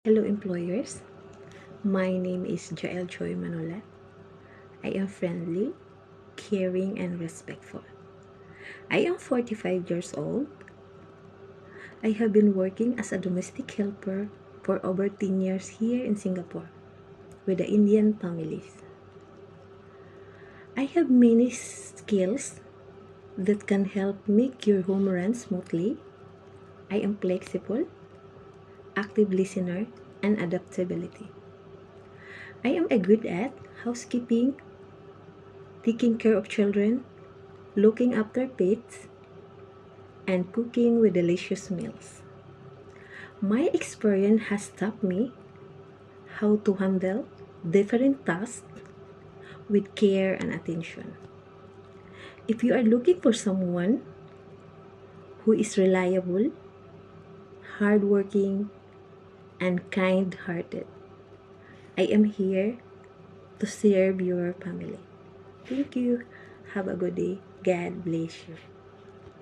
Hello employers, my name is Jael Joy Manola. I am friendly, caring and respectful. I am 45 years old. I have been working as a domestic helper for over 10 years here in Singapore with the Indian families. I have many skills that can help make your home run smoothly. I am flexible, active listener and adaptability. I am a good at housekeeping, taking care of children, looking after pets, and cooking with delicious meals. My experience has taught me how to handle different tasks with care and attention. If you are looking for someone who is reliable, hardworking, and kind-hearted, I am here to serve your family. Thank you. Have a good day. God bless you.